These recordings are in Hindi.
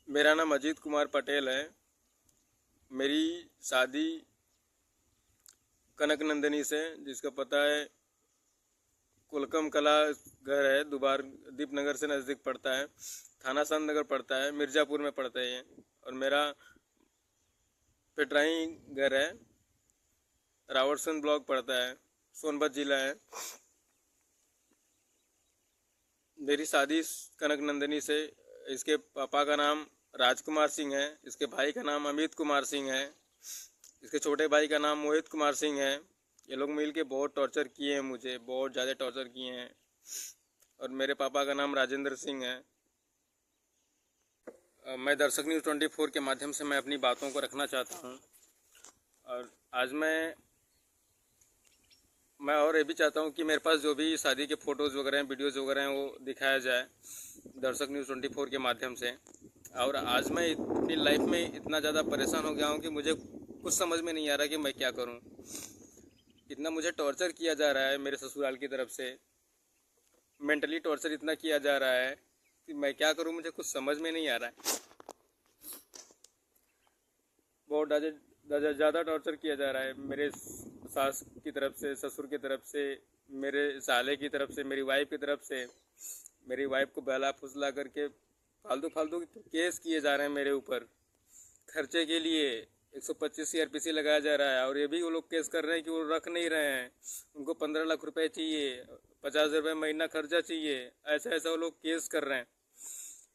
मेरा नाम अजीत कुमार पटेल है। मेरी शादी कनक नंदिनी से, जिसका पता है कुलकम कला घर है, दुबार दीपनगर से नज़दीक पड़ता है, थाना संत नगर पड़ता है, मिर्ज़ापुर में पड़ता है ये। और मेरा पेटराई घर है, रावटसन ब्लॉक पड़ता है, सोनभद्र जिला है। मेरी शादी कनक नंदिनी से, इसके पापा का नाम राजकुमार सिंह है, इसके भाई का नाम अमित कुमार सिंह है, इसके छोटे भाई का नाम मोहित कुमार सिंह है। ये लोग मिल के बहुत टॉर्चर किए हैं, मुझे बहुत ज़्यादा टॉर्चर किए हैं। और मेरे पापा का नाम राजेंद्र सिंह है। मैं दर्शक न्यूज़ 24 के माध्यम से मैं अपनी बातों को रखना चाहता हूँ। और आज मैं और ये भी चाहता हूँ कि मेरे पास जो भी शादी के फ़ोटोज़ वगैरह हैं, वीडियोज़ वगैरह हैं, वो दिखाया जाए दर्शक न्यूज़ 24 के माध्यम से। और आज मैं अपनी लाइफ में इतना ज़्यादा परेशान हो गया हूँ कि मुझे कुछ समझ में नहीं आ रहा कि मैं क्या करूँ। इतना मुझे टॉर्चर किया जा रहा है मेरे ससुराल की तरफ से, मेंटली टॉर्चर इतना किया जा रहा है कि मैं क्या करूँ, मुझे कुछ समझ में नहीं आ रहा है। बहुत ज़्यादा टॉर्चर किया जा रहा है मेरे सास की तरफ से, ससुर की तरफ से, मेरे साले की तरफ से, मेरी वाइफ की तरफ से। मेरी वाइफ को बहला फुसला करके फालतू फालतू केस किए जा रहे हैं मेरे ऊपर। खर्चे के लिए 125 सीआरपीसी लगाया जा रहा है, और ये भी वो लोग केस कर रहे हैं कि वो रख नहीं रहे हैं, उनको 15 लाख रुपए चाहिए, 50,000 रुपये महीना खर्चा चाहिए। ऐसा ऐसा वो लोग केस कर रहे हैं।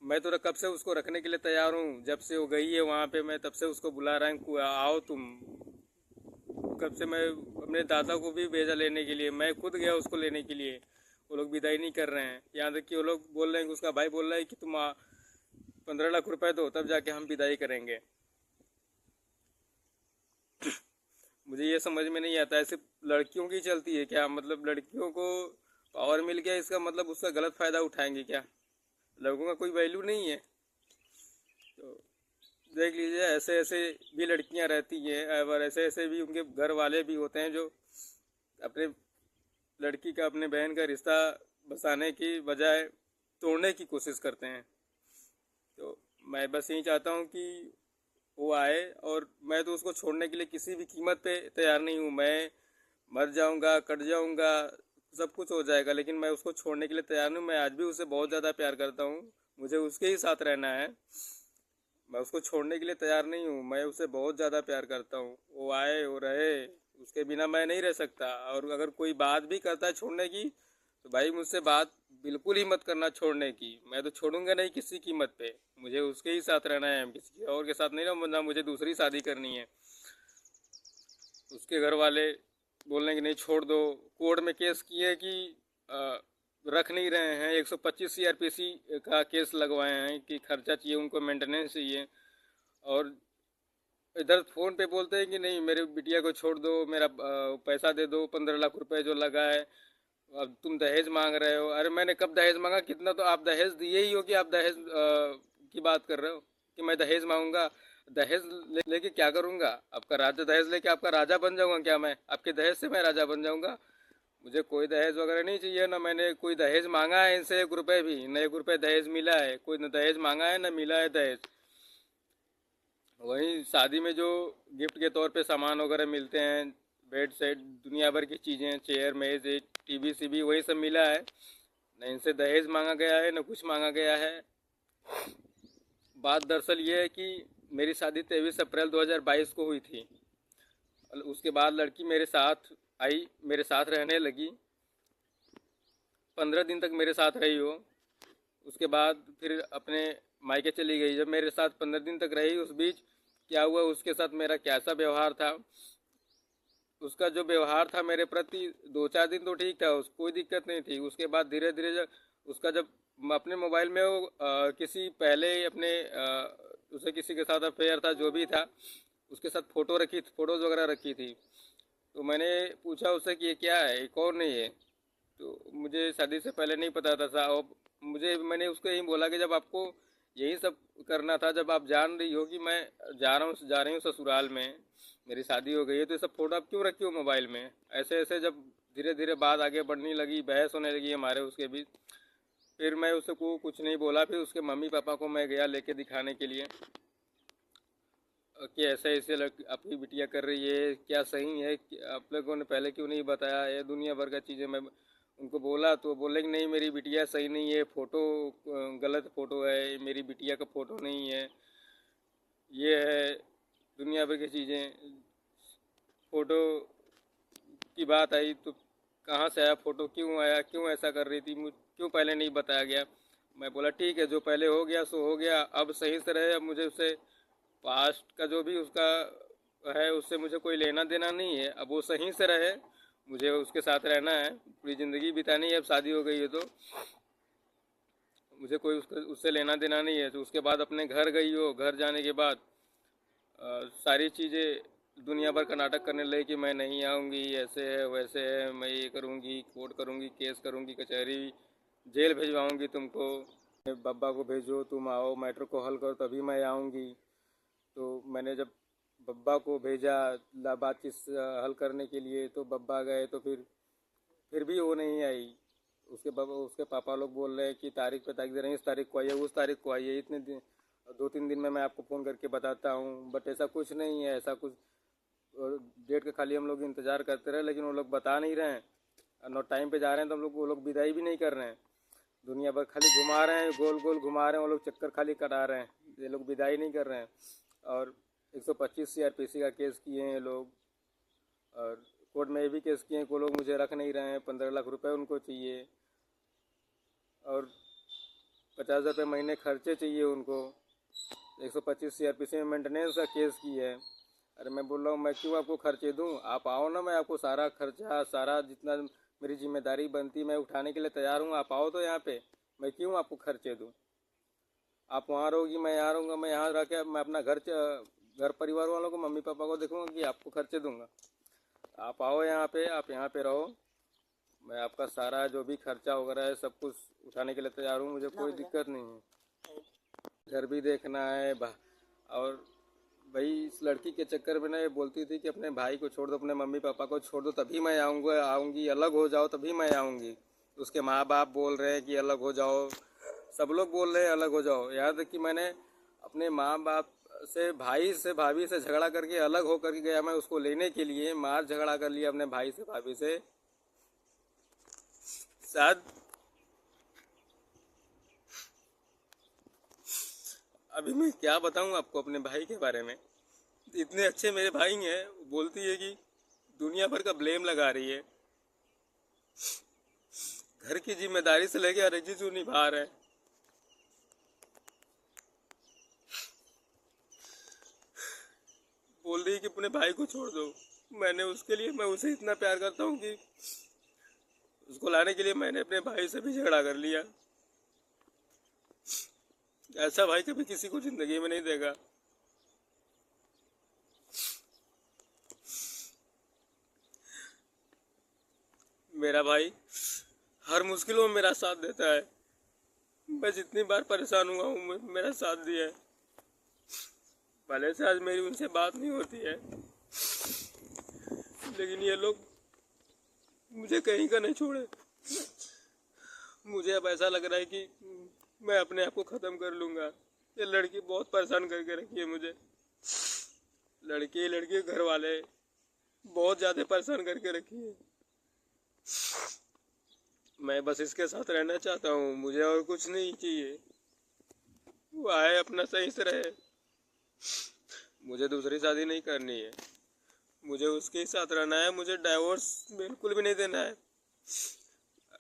मैं तो कब से उसको रखने के लिए तैयार हूँ, जब से वो गई है वहाँ पे मैं तब से उसको बुला रहा हूँ, आओ तुम। कब से मैं अपने दादा को भी भेजा लेने के लिए, मैं खुद गया उसको लेने के लिए, वो लोग विदाई नहीं कर रहे हैं। यहाँ तक कि वो लोग बोल रहे हैं कि उसका भाई बोल रहा है कि तुम 15 लाख रुपए दो तब जाके हम विदाई करेंगे। मुझे ये समझ में नहीं आता, ऐसे लड़कियों की चलती है क्या? मतलब लड़कियों को पावर मिल गया, इसका मतलब उसका गलत फ़ायदा उठाएंगे क्या? लड़कों का कोई वैल्यू नहीं है? तो देख लीजिए, ऐसे ऐसे भी लड़कियां रहती हैं, और ऐसे ऐसे भी उनके घर वाले भी होते हैं जो अपने लड़की का, अपने बहन का रिश्ता बसाने की बजाय तोड़ने की कोशिश करते हैं। तो मैं बस यही चाहता हूँ कि वो आए, और मैं तो उसको छोड़ने के लिए किसी भी कीमत पे तैयार नहीं हूँ। मैं मर जाऊँगा, कट जाऊँगा, सब कुछ हो जाएगा, लेकिन मैं उसको छोड़ने के लिए तैयार नहीं हूँ। मैं आज भी उसे बहुत ज़्यादा प्यार करता हूँ, मुझे उसके ही साथ रहना है। मैं उसको छोड़ने के लिए तैयार नहीं हूँ, मैं उसे बहुत ज़्यादा प्यार करता हूँ। वो आए, वो रहे, उसके बिना मैं नहीं रह सकता। और अगर कोई बात भी करता है छोड़ने की, तो भाई मुझसे बात बिल्कुल ही मत करना छोड़ने की। मैं तो छोड़ूंगा नहीं किसी कीमत पे, मुझे उसके ही साथ रहना है, किसी और के साथ नहीं रहना। मुझे दूसरी शादी करनी है। उसके घर वाले बोल रहे हैं कि नहीं छोड़ दो, कोर्ट में केस किए कि रख नहीं रहे हैं। 125 सीआरपीसी का केस लगवाए हैं कि खर्चा चाहिए उनको, मेंटेनेंस चाहिए। और इधर फ़ोन पे बोलते हैं कि नहीं मेरे बिटिया को छोड़ दो, मेरा पैसा दे दो, 15 लाख रुपए जो लगा है, अब तुम दहेज मांग रहे हो। अरे मैंने कब दहेज मांगा? कितना तो आप दहेज दिए ही हो कि आप दहेज की बात कर रहे हो कि मैं दहेज मांगूंगा? दहेज लेके क्या करूंगा? आपका राजा दहेज लेके आपका राजा बन जाऊंगा क्या? मैं आपके दहेज से मैं राजा बन जाऊंगा? मुझे कोई दहेज वगैरह नहीं चाहिए, ना मैंने कोई दहेज मांगा है इनसे 1 रुपए भी, न 1 रुपए दहेज मिला है। कोई न दहेज मांगा है न मिला है दहेज। वहीं शादी में जो गिफ्ट के तौर पे सामान वगैरह मिलते हैं, बेड सेट, दुनिया भर की चीज़ें, चेयर मेज, एक टीवी सीवी, वही सब मिला है। न इनसे दहेज मांगा गया है, न कुछ मांगा गया है। बात दरअसल ये है कि मेरी शादी 23 अप्रैल 2022 को हुई थी। उसके बाद लड़की मेरे साथ आई, मेरे साथ रहने लगी, 15 दिन तक मेरे साथ रही हो। उसके बाद फिर अपने मायके चली गई। जब मेरे साथ 15 दिन तक रही, उस बीच क्या हुआ, उसके साथ मेरा कैसा व्यवहार था, उसका जो व्यवहार था मेरे प्रति, 2-4 दिन तो ठीक था, उसको कोई दिक्कत नहीं थी। उसके बाद धीरे धीरे जब अपने मोबाइल में वो किसी पहले अपने उसे किसी के साथ अफेयर था, जो भी था, उसके साथ फ़ोटोज़ वगैरह रखी थी। तो मैंने पूछा उससे कि ये क्या है, ये कौन है ये? तो मुझे शादी से पहले नहीं पता था साहब। मैंने उसको यही बोला कि जब आपको यही सब करना था, जब आप जान रही हो कि मैं जा रही हूँ ससुराल में, मेरी शादी हो गई है, तो ये सब फ़ोटो आप क्यों रखी हो मोबाइल में? ऐसे ऐसे जब धीरे धीरे बात आगे बढ़ने लगी, बहस होने लगी हमारे उसके बीच, फिर मैं उसको कुछ नहीं बोला। फिर उसके मम्मी पापा को मैं गया लेके दिखाने के लिए कि ऐसे ऐसे आपकी बिटिया कर रही है, क्या सही है? आप लोगों ने पहले क्यों नहीं बताया? ये दुनिया भर का चीज़ें मैं उनको बोला तो बोले कि नहीं मेरी बिटिया सही नहीं है, फ़ोटो गलत फ़ोटो है, मेरी बिटिया का फ़ोटो नहीं है, ये है दुनिया भर की चीज़ें। फ़ोटो की बात आई तो कहाँ से आया फ़ोटो, क्यों आया, क्यों ऐसा कर रही थी, मुझ क्यों पहले नहीं बताया गया? मैं बोला ठीक है, जो पहले हो गया सो हो गया, अब सही से रहे। अब मुझे उससे पास्ट का जो भी उसका है उससे मुझे कोई लेना देना नहीं है। अब वो सही से रहे, मुझे उसके साथ रहना है, पूरी ज़िंदगी बितानी है। अब शादी हो गई है तो मुझे कोई उससे लेना देना नहीं है। तो उसके बाद अपने घर गई हो, घर जाने के बाद सारी चीज़ें दुनिया भर का नाटक करने लगे कि मैं नहीं आऊँगी, ऐसे है वैसे है, मैं ये करूँगी, कोर्ट करूँगी, केस करूँगी, कचहरी, जेल भिजवाऊँगी तुमको, बब्बा को भेजो, तुम आओ मैटर को हल करो तभी मैं आऊँगी। तो मैंने जब बब्बा को भेजा बातचीत हल करने के लिए तो बब्बा गए तो फिर भी वो नहीं आई। उसके पापा लोग बोल रहे हैं कि तारीख पे तारीख दे रहे हैं, इस तारीख को आइए, उस तारीख को आइए, इतने दिन 2-3 दिन में मैं आपको फ़ोन करके बताता हूँ। बट ऐसा कुछ नहीं है, ऐसा कुछ डेट का खाली हम लोग इंतज़ार करते रहे, लेकिन वो लोग बता नहीं रहे हैं। और न टाइम पे जा रहे हैं तो हम लोग वो लोग विदाई भी नहीं कर रहे हैं। दुनिया भर खाली घुमा रहे हैं, गोल गोल घुमा रहे हैं, वो लोग चक्कर खाली कटा रहे हैं, ये लोग विदाई नहीं कर रहे हैं। और 125 CRPC का केस किए हैं ये लोग, और कोर्ट में ये भी केस किए हैं कि वो लोग मुझे रख नहीं रहे हैं, 15 लाख रुपए उनको चाहिए और 50,000 रुपये महीने खर्चे चाहिए उनको। 125 CRPC में मेंटेनेंस का केस की है। अरे मैं बोल रहा हूँ मैं क्यों आपको खर्चे दूँ? आप आओ ना, मैं आपको सारा खर्चा, सारा जितना मेरी जिम्मेदारी बनती मैं उठाने के लिए तैयार हूँ। आप आओ तो यहाँ पे, मैं क्यों आपको खर्चे दूँ? आप वहाँ रहोगी, मैं यहाँ रहूँगा, मैं यहाँ रह के मैं अपना घर परिवार वालों को, मम्मी पापा को देखूँगा कि आपको खर्चे दूँगा? आप आओ यहाँ पे, आप यहाँ पे रहो, मैं आपका सारा जो भी खर्चा वगैरह है सब कुछ उठाने के लिए तैयार हूँ, मुझे कोई दिक्कत नहीं है। घर भी देखना है और भाई इस लड़की के चक्कर में ना ये बोलती थी कि अपने भाई को छोड़ दो, अपने मम्मी पापा को छोड़ दो तभी मैं आऊँगी, अलग हो जाओ तभी मैं आऊँगी। उसके माँ बाप बोल रहे हैं कि अलग हो जाओ, सब लोग बोल रहे हैं अलग हो जाओ। यहाँ तक कि मैंने अपने माँ बाप से, भाई से, भाभी से झगड़ा करके अलग हो करके गया मैं उसको लेने के लिए, मार झगड़ा कर लिया अपने भाई से, भाभी से। शायद अभी मैं क्या बताऊं आपको अपने भाई के बारे में। इतने अच्छे मेरे भाई हैं, बोलती है कि दुनिया भर का ब्लेम लगा रही है, घर की जिम्मेदारी से लेके हर एक चीज निभा रहे हैं। बोल रही है कि अपने भाई को छोड़ दो। मैं उसे इतना प्यार करता हूँ कि उसको लाने के लिए मैंने अपने भाई से भी झगड़ा कर लिया। ऐसा भाई कभी किसी को जिंदगी में नहीं देगा। मेरा भाई हर मुश्किलों में मेरा साथ देता है। मैं जितनी बार परेशान हुआ हूँ मेरा साथ दिया है। भले से आज मेरी उनसे बात नहीं होती है, लेकिन ये लोग मुझे कहीं का नहीं छोड़े। मुझे अब ऐसा लग रहा है कि मैं अपने आप को ख़त्म कर लूँगा। ये लड़की बहुत परेशान करके रखी है मुझे। लड़के घर वाले बहुत ज़्यादा परेशान करके रखी है। मैं बस इसके साथ रहना चाहता हूँ, मुझे और कुछ नहीं चाहिए। वो आए अपना सही से रहे, मुझे दूसरी शादी नहीं करनी है, मुझे उसके साथ रहना है, मुझे डाइवोर्स बिल्कुल भी नहीं देना है।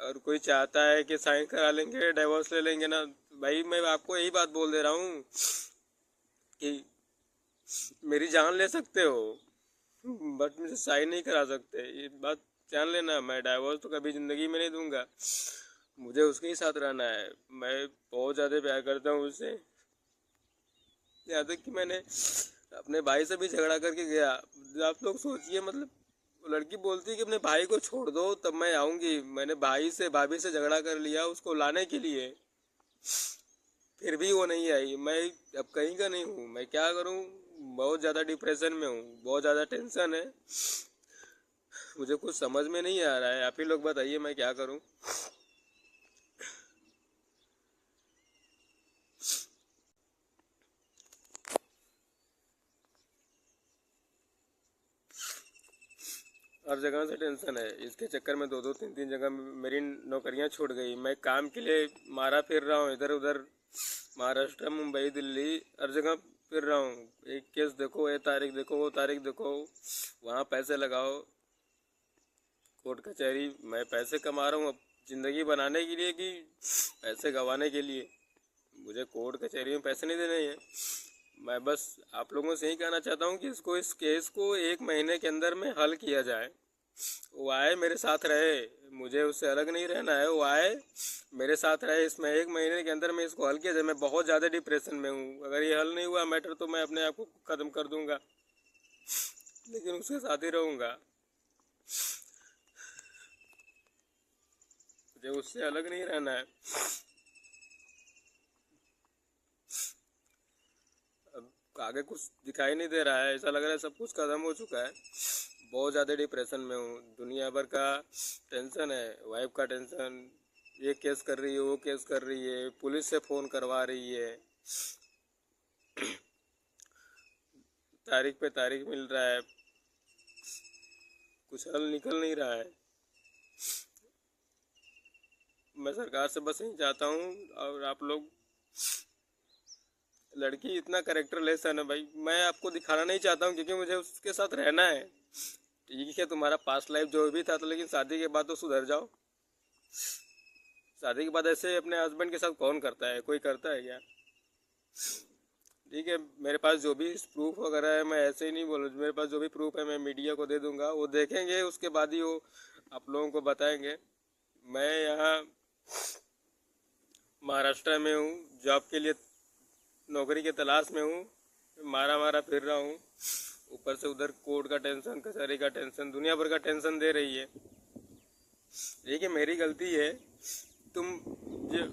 और कोई चाहता है कि साइन करा लेंगे, डाइवोर्स ले लेंगे ना, भाई मैं आपको यही बात बोल दे रहा हूँ कि मेरी जान ले सकते हो बट मुझे साइन नहीं करा सकते, ये बात जान लेना। मैं डाइवोर्स तो कभी ज़िंदगी में नहीं दूंगा, मुझे उसके ही साथ रहना है। मैं बहुत ज़्यादा प्यार करता हूँ उससे, यहाँ तक कि मैंने अपने भाई से भी झगड़ा करके गया। आप लोग सोचिए, मतलब लड़की बोलती है कि अपने भाई को छोड़ दो तब मैं आऊँगी। मैंने भाई से, भाभी से झगड़ा कर लिया उसको लाने के लिए, फिर भी वो नहीं आई। मैं अब कहीं का नहीं हूँ, मैं क्या करूँ? बहुत ज़्यादा डिप्रेशन में हूँ, बहुत ज़्यादा टेंशन है, मुझे कुछ समझ में नहीं आ रहा है। आप ही लोग बताइए मैं क्या करूँ। हर जगह से टेंशन है। इसके चक्कर में दो दो तीन तीन जगह मेरी नौकरियां छूट गई। मैं काम के लिए मारा फिर रहा हूँ इधर उधर, महाराष्ट्र, मुंबई, दिल्ली, हर जगह फिर रहा हूँ। एक केस देखो, ये तारीख देखो, वो तारीख देखो, वहाँ पैसे लगाओ, कोर्ट कचहरी। मैं पैसे कमा रहा हूँ अब ज़िंदगी बनाने के लिए कि पैसे गंवाने के लिए? मुझे कोर्ट कचहरी में पैसे नहीं देने हैं। मैं बस आप लोगों से यही कहना चाहता हूँ कि इस केस को 1 महीने के अंदर में हल किया जाए। वो आए मेरे साथ रहे, मुझे उससे अलग नहीं रहना है। वो आए मेरे साथ रहे, इसमें 1 महीने के अंदर में इसको हल किया जाए। मैं बहुत ज़्यादा डिप्रेशन में हूँ। अगर ये हल नहीं हुआ मैटर तो मैं अपने आप को ख़त्म कर दूँगा, लेकिन उसके साथ ही रहूँगा। मुझे उससे अलग नहीं रहना है। आगे कुछ दिखाई नहीं दे रहा है, ऐसा लग रहा है सब कुछ खत्म हो चुका है। बहुत ज़्यादा डिप्रेशन में हूँ। दुनिया भर का टेंशन है, वाइफ का टेंशन, ये केस कर रही है, वो केस कर रही है, पुलिस से फ़ोन करवा रही है, तारीख पे तारीख मिल रहा है, कुछ हल निकल नहीं रहा है। मैं सरकार से बस यही चाहता हूँ, और आप लोग, लड़की इतना करेक्टर लेस है ना भाई, मैं आपको दिखाना नहीं चाहता हूँ क्योंकि मुझे उसके साथ रहना है। ठीक है, तुम्हारा पास्ट लाइफ जो भी था तो, लेकिन शादी के बाद तो सुधर जाओ। शादी के बाद ऐसे अपने हस्बैंड के साथ कौन करता है? कोई करता है क्या? ठीक है, मेरे पास जो भी प्रूफ वगैरह है, मैं ऐसे ही नहीं बोल रहा, मेरे पास जो भी प्रूफ है मैं मीडिया को दे दूंगा, वो देखेंगे, उसके बाद ही वो आप लोगों को बताएंगे। मैं यहाँ महाराष्ट्र में हूँ, जॉब के लिए नौकरी के तलाश में हूँ, मारा मारा फिर रहा हूँ। ऊपर से उधर कोर्ट का टेंशन, कचहरी का टेंशन, दुनिया भर का टेंशन दे रही है। देखिए मेरी गलती है, तुम जो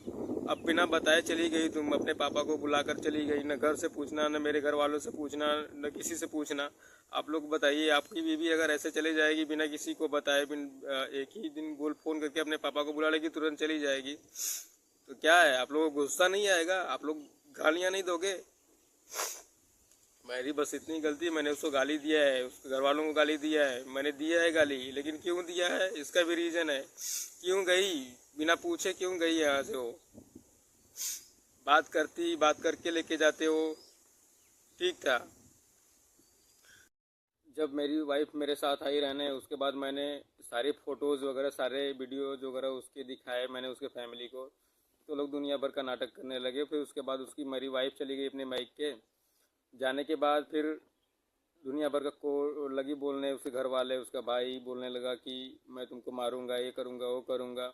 अब बिना बताए चली गई, तुम अपने पापा को बुलाकर चली गई, न घर से पूछना, न मेरे घर वालों से पूछना, न किसी से पूछना। आप लोग बताइए, आपकी बीवी अगर ऐसे चली जाएगी बिना किसी को बताए, एक ही दिन बोल फ़ोन करके अपने पापा को बुला लेगी, तुरंत चली जाएगी, तो क्या है? आप लोगों को गुस्सा नहीं आएगा? आप लोग गालियाँ नहीं दोगे? मेरी बस इतनी गलती है, मैंने उसको गाली दिया है, उसके घर वालों को गाली दिया है, मैंने दिया है गाली, लेकिन क्यों दिया है इसका भी रीज़न है। क्यों गई बिना पूछे? क्यों गई यहाँ से? वो बात करती, बात करके लेके जाते हो, ठीक था। जब मेरी वाइफ मेरे साथ आई रहने, उसके बाद मैंने सारी फ़ोटोज़ वगैरह, सारे वीडियोज़ वगैरह उसके दिखाए मैंने उसके फैमिली को, तो लोग दुनिया भर का नाटक करने लगे। फिर उसके बाद उसकी मेरी वाइफ चली गई अपने मायके। जाने के बाद फिर दुनिया भर का को लगी बोलने, उसके घर वाले, उसका भाई बोलने लगा कि मैं तुमको मारूंगा, ये करूंगा, वो करूंगा,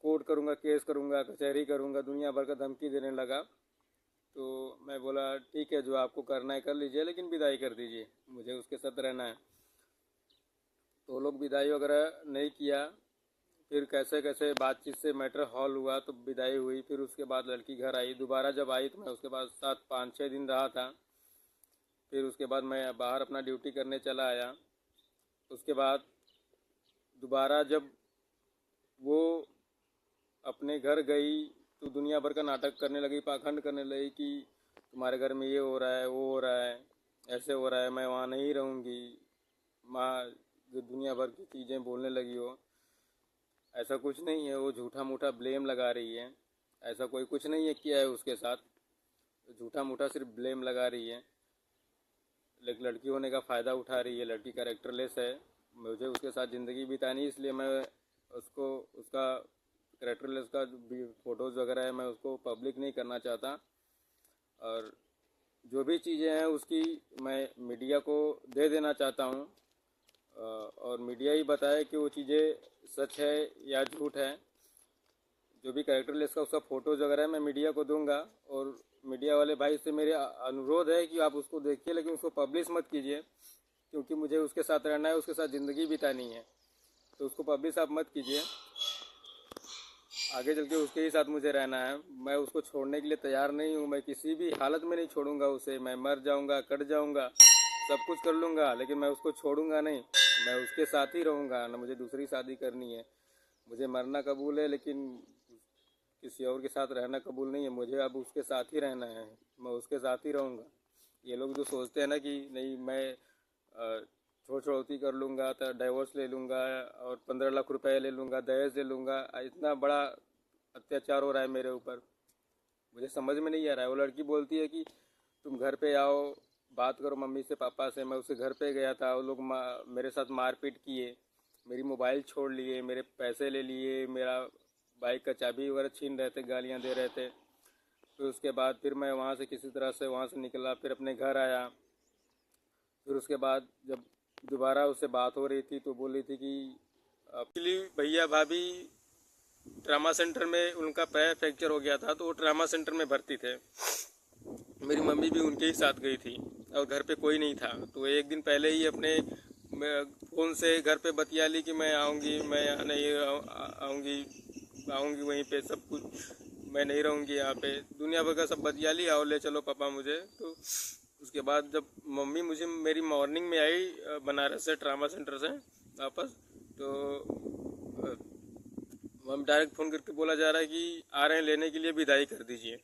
कोर्ट करूंगा, केस करूंगा, कचहरी करूंगा, दुनिया भर का धमकी देने लगा। तो मैं बोला ठीक है, जो आपको करना है कर लीजिए, लेकिन विदाई कर दीजिए, मुझे उसके साथ रहना है। तो लोग विदाई वगैरह नहीं किया। फिर कैसे कैसे बातचीत से मैटर हॉल हुआ, तो विदाई हुई। फिर उसके बाद लड़की घर आई। दोबारा जब आई तो मैं उसके बाद 7-5-6 दिन रहा था। फिर उसके बाद मैं बाहर अपना ड्यूटी करने चला आया। उसके बाद दोबारा जब वो अपने घर गई तो दुनिया भर का नाटक करने लगी, पाखंड करने लगी कि तुम्हारे घर में ये हो रहा है, वो हो रहा है, ऐसे हो रहा है, मैं वहाँ नहीं रहूँगी। माँ जो दुनिया भर की चीज़ें बोलने लगी हो। ऐसा कुछ नहीं है, वो झूठा मूठा ब्लेम लगा रही है। ऐसा कोई कुछ नहीं है किया है उसके साथ, झूठा मूठा सिर्फ ब्लेम लगा रही है। लेकिन लड़की होने का फ़ायदा उठा रही है। लड़की कैरेक्टरलेस है। मुझे उसके साथ ज़िंदगी बितानी, इसलिए मैं उसको, उसका कैरेक्टरलेस का फ़ोटोज़ वगैरह है, मैं उसको पब्लिक नहीं करना चाहता। और जो भी चीज़ें हैं उसकी मैं मीडिया को दे देना चाहता हूँ, और मीडिया ही बताए कि वो चीज़ें सच है या झूठ है। जो भी कैरेक्टरलेस का उसका फ़ोटोज़ वगैरह है मैं मीडिया को दूंगा। और मीडिया वाले भाई से मेरे अनुरोध है कि आप उसको देखिए, लेकिन उसको पब्लिश मत कीजिए, क्योंकि मुझे उसके साथ रहना है, उसके साथ ज़िंदगी बितानी है। तो उसको पब्लिश आप मत कीजिए। आगे चल के उसके ही साथ मुझे रहना है। मैं उसको छोड़ने के लिए तैयार नहीं हूँ। मैं किसी भी हालत में नहीं छोड़ूंगा उसे। मैं मर जाऊँगा, कट जाऊँगा, सब कुछ कर लूँगा, लेकिन मैं उसको छोड़ूंगा नहीं। मैं उसके साथ ही रहूँगा। ना मुझे दूसरी शादी करनी है। मुझे मरना कबूल है, लेकिन किसी और के साथ रहना कबूल नहीं है। मुझे अब उसके साथ ही रहना है। मैं उसके साथ ही रहूँगा। ये लोग जो सोचते हैं ना कि नहीं, मैं छोड़ छुड़ौती कर लूँगा तो डाइवोर्स ले लूँगा और 15 लाख रुपए ले लूँगा, दहेज ले लूँगा। इतना बड़ा अत्याचार हो रहा है मेरे ऊपर, मुझे समझ में नहीं आ रहा है। वो लड़की बोलती है कि तुम घर पे आओ, बात करो मम्मी से पापा से। मैं उसके घर पे गया था, वो लोग मेरे साथ मारपीट किए, मेरी मोबाइल छोड़ लिए, मेरे पैसे ले लिए, मेरा बाइक का चाबी वगैरह छीन रहे थे, गालियाँ दे रहे थे। फिर उसके बाद फिर मैं वहाँ से किसी तरह से वहाँ से निकला, फिर अपने घर आया। फिर उसके बाद जब दोबारा उससे बात हो रही थी तो बोल रही थी कि एक्चुअली भैया भाभी ट्रामा सेंटर में उनका पैर फ्रैक्चर हो गया था, तो वो ट्रामा सेंटर में भर्ती थे। मेरी मम्मी भी उनके ही साथ गई थी और घर पे कोई नहीं था। तो एक दिन पहले ही अपने फ़ोन से घर पे बतिया ली कि मैं आऊँगी, मैं यहाँ नहीं आऊँगी वहीं पे सब कुछ, मैं नहीं रहूँगी यहाँ पे, दुनिया भर का सब बतिया ली, आओ ले चलो पापा मुझे। तो उसके बाद जब मम्मी मुझे मेरी मॉर्निंग में आई बनारस से ट्रामा सेंटर से वापस, तो मम्मी डायरेक्ट फ़ोन करके बोला जा रहा है कि आ रहे हैं लेने के लिए, विदाई कर दीजिए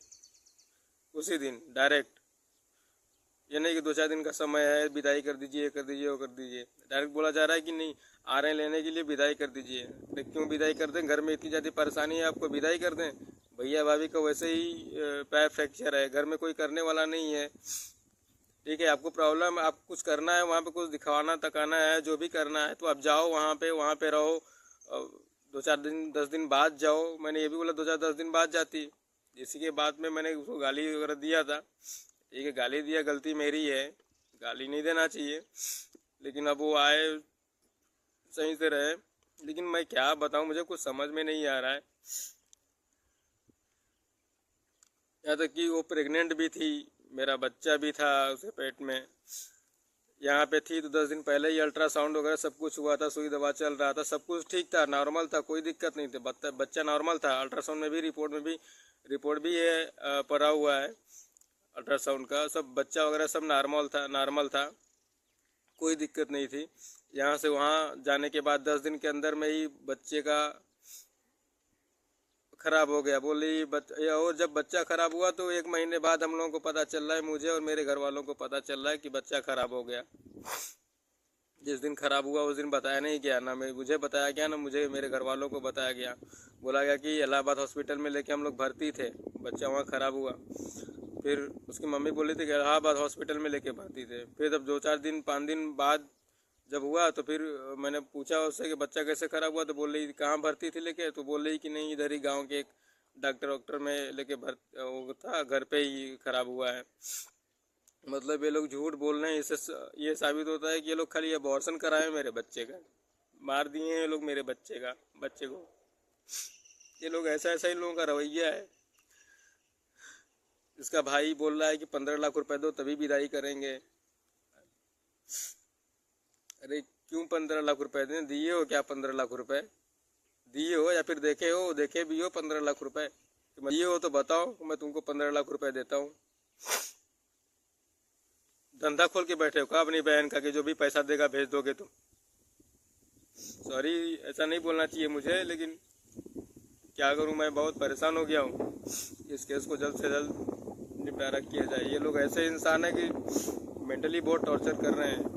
उसी दिन डायरेक्ट। ये नहीं कि 2-4 दिन का समय है, विदाई कर दीजिए, ये कर दीजिए, वो कर दीजिए। डायरेक्ट बोला जा रहा है कि नहीं, आ रहे हैं लेने के लिए, विदाई कर दीजिए। तो क्यों विदाई कर दें, घर में इतनी ज़्यादा परेशानी है आपको, विदाई कर दें? भैया भाभी का वैसे ही पैर फ्रैक्चर है, घर में कोई करने वाला नहीं है। ठीक है, आपको प्रॉब्लम, आप कुछ करना है वहाँ पे, कुछ दिखाना तकाना है, जो भी करना है तो आप जाओ वहाँ पे रहो। 2-4 दिन 10 दिन बाद जाओ। मैंने ये भी बोला 2-4-10 दिन बाद जाती। इसी के बाद में मैंने उसको गाली वगैरह दिया था। ठीक है, गाली दिया, गलती मेरी है, गाली नहीं देना चाहिए, लेकिन अब वो आए सही से रहे। लेकिन मैं क्या बताऊँ, मुझे कुछ समझ में नहीं आ रहा है। यहाँ तक कि वो प्रेग्नेंट भी थी, मेरा बच्चा भी था उसके पेट में। यहाँ पे थी तो 10 दिन पहले ही अल्ट्रासाउंड वगैरह सब कुछ हुआ था, सुई दवा चल रहा था, सब कुछ ठीक था, नॉर्मल था, कोई दिक्कत नहीं थी, बच्चा नॉर्मल था। अल्ट्रासाउंड में भी रिपोर्ट भी ये पड़ा हुआ है अल्ट्रासाउंड का, सब बच्चा वगैरह सब नॉर्मल था, कोई दिक्कत नहीं थी। यहाँ से वहाँ जाने के बाद 10 दिन के अंदर में ही बच्चे का ख़राब हो गया। बोली और जब बच्चा ख़राब हुआ तो 1 महीने बाद हम लोगों को पता चल रहा है, मुझे और मेरे घर वालों को पता चल रहा है कि बच्चा ख़राब हो गया। जिस दिन ख़राब हुआ उस दिन बताया नहीं गया, ना मुझे बताया गया, ना मुझे मेरे घर वालों को बताया गया। बोला गया कि इलाहाबाद हॉस्पिटल में लेके हम लोग भर्ती थे, बच्चा वहाँ ख़राब हुआ। फिर उसकी मम्मी बोली थी कि इलाहाबाद हॉस्पिटल में लेके भर्ती थे। फिर जब 2-4 दिन 5 दिन बाद जब हुआ तो फिर मैंने पूछा उससे कि बच्चा कैसे ख़राब हुआ, तो बोल रही कहाँ भर्ती थी लेके, तो बोल रही कि नहीं, इधर ही गांव के एक डॉक्टर में लेके वो था, घर पे ही ख़राब हुआ है। मतलब ये लोग झूठ बोल रहे हैं। इससे ये साबित होता है कि ये लोग खाली अबॉर्शन कराए मेरे बच्चे का, मार दिए हैं ये लोग मेरे बच्चे को। ये लोग ऐसा ही लोगों का रवैया है। इसका भाई बोल रहा है कि 15 लाख रुपए दो तभी विदाई करेंगे। अरे क्यों 15 लाख रुपए दें? दिए हो क्या 15 लाख रुपए? दिए हो या फिर देखे भी हो 15 लाख रुपए? दिए हो तो बताओ, मैं तुमको 15 लाख रुपए देता हूँ। धंधा खोल के बैठे हो का अपनी बहन का कि जो भी पैसा देगा भेज दोगे तुम? सॉरी, ऐसा नहीं बोलना चाहिए मुझे, लेकिन क्या करूं, मैं बहुत परेशान हो गया हूं। इस केस को जल्द से जल्द निपटारा किया जाए। ये लोग ऐसे इंसान है कि मेंटली बहुत टॉर्चर कर रहे हैं।